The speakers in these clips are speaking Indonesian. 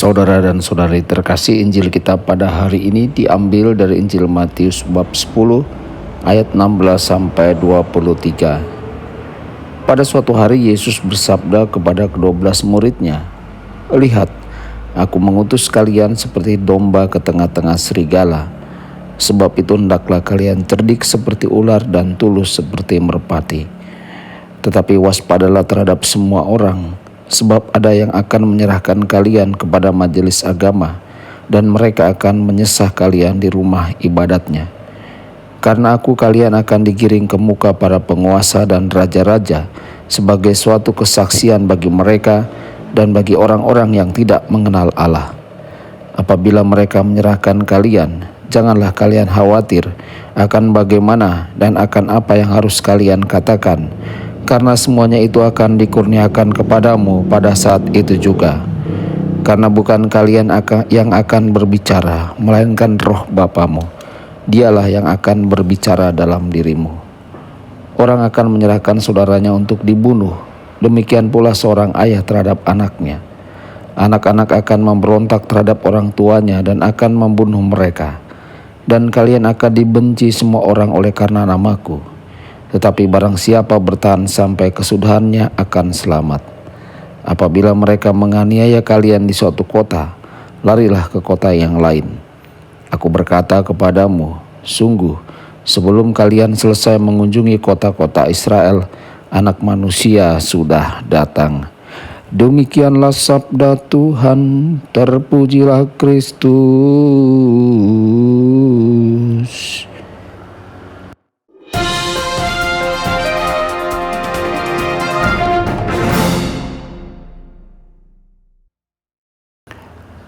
Saudara dan saudari terkasih, Injil kita pada hari ini diambil dari Injil Matius bab 10 ayat 16 sampai 23. Pada suatu hari Yesus bersabda kepada ke-12 muridnya, "Lihat, aku mengutus kalian seperti domba ke tengah-tengah serigala. Sebab itu hendaklah kalian cerdik seperti ular dan tulus seperti merpati. Tetapi waspadalah terhadap semua orang, sebab ada yang akan menyerahkan kalian kepada majelis agama, dan mereka akan menyesah kalian di rumah ibadatnya. Karena kalian akan digiring ke muka para penguasa dan raja-raja sebagai suatu kesaksian bagi mereka dan bagi orang-orang yang tidak mengenal Allah. Apabila mereka menyerahkan kalian, janganlah kalian khawatir akan bagaimana dan akan apa yang harus kalian katakan, karena semuanya itu akan dikurniakan kepadamu pada saat itu juga. Karena bukan kalian yang akan berbicara, melainkan Roh Bapamu. Dialah yang akan berbicara dalam dirimu. Orang akan menyerahkan saudaranya untuk dibunuh, demikian pula seorang ayah terhadap anaknya. Anak-anak akan memberontak terhadap orang tuanya dan akan membunuh mereka. Dan kalian akan dibenci semua orang oleh karena namaku. Tetapi barang siapa bertahan sampai kesudahannya akan selamat. Apabila mereka menganiaya kalian di suatu kota, larilah ke kota yang lain. Aku berkata kepadamu, sungguh, sebelum kalian selesai mengunjungi kota-kota Israel, Anak Manusia sudah datang." Demikianlah sabda Tuhan, terpujilah Kristus.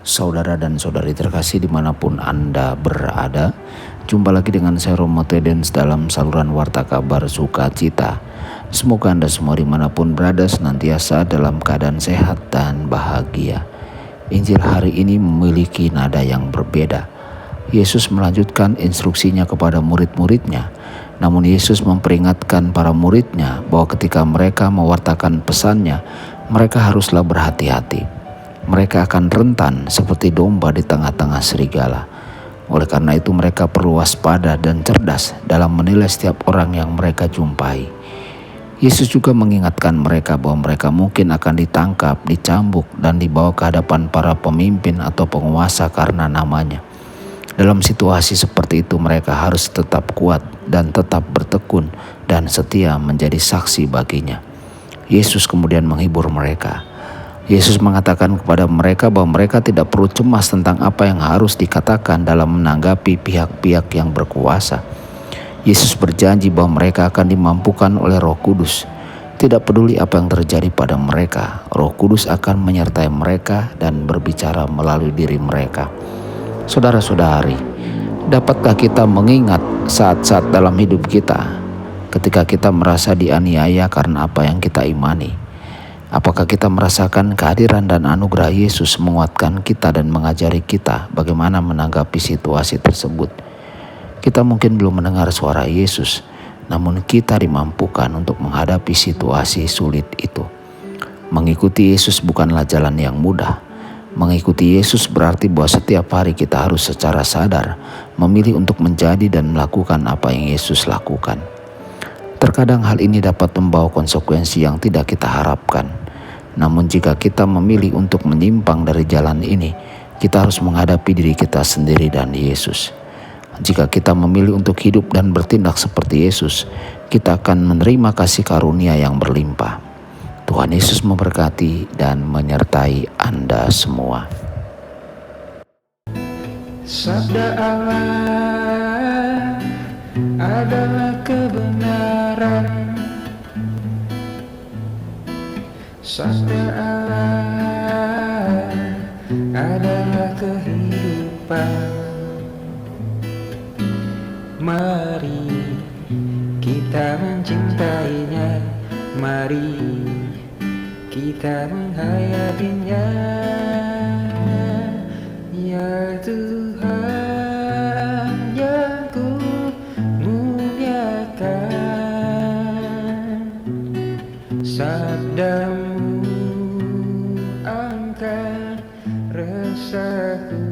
Saudara dan saudari terkasih dimanapun Anda berada, jumpa lagi dengan saya Romo Tedens dalam saluran Warta Kabar Sukacita. Semoga Anda semua dimanapun berada senantiasa dalam keadaan sehat dan bahagia. Injil hari ini memiliki nada yang berbeda. Yesus melanjutkan instruksinya kepada murid-muridnya, namun Yesus memperingatkan para muridnya bahwa ketika mereka mewartakan pesannya, mereka haruslah berhati-hati. Mereka akan rentan seperti domba di tengah-tengah serigala. Oleh karena itu mereka perlu waspada dan cerdas dalam menilai setiap orang yang mereka jumpai. Yesus juga mengingatkan mereka bahwa mereka mungkin akan ditangkap, dicambuk, dan dibawa ke hadapan para pemimpin atau penguasa karena namanya. Dalam situasi seperti itu mereka harus tetap kuat dan tetap bertekun dan setia menjadi saksi baginya. Yesus kemudian menghibur mereka. Yesus mengatakan kepada mereka bahwa mereka tidak perlu cemas tentang apa yang harus dikatakan dalam menanggapi pihak-pihak yang berkuasa. Yesus berjanji bahwa mereka akan dimampukan oleh Roh Kudus. Tidak peduli apa yang terjadi pada mereka, Roh Kudus akan menyertai mereka dan berbicara melalui diri mereka. Saudara-saudari, dapatkah kita mengingat saat-saat dalam hidup kita ketika kita merasa dianiaya karena apa yang kita imani? Apakah kita merasakan kehadiran dan anugerah Yesus menguatkan kita dan mengajari kita bagaimana menanggapi situasi tersebut? Kita mungkin belum mendengar suara Yesus, namun kita dimampukan untuk menghadapi situasi sulit itu. Mengikuti Yesus bukanlah jalan yang mudah. Mengikuti Yesus berarti bahwa setiap hari kita harus secara sadar memilih untuk menjadi dan melakukan apa yang Yesus lakukan. Terkadang hal ini dapat membawa konsekuensi yang tidak kita harapkan. Namun jika kita memilih untuk menyimpang dari jalan ini, kita harus menghadapi diri kita sendiri dan Yesus. Jika kita memilih untuk hidup dan bertindak seperti Yesus, kita akan menerima kasih karunia yang berlimpah. Tuhan Yesus memberkati dan menyertai Anda semua. Sabda Allah adalah kebenaran. Sabda Allah adalah kehidupan. Mari kita mencintainya, mari kita menghayatinya. Ya Tuhan yang ku muliakan, sabdamu angkat resah bersatu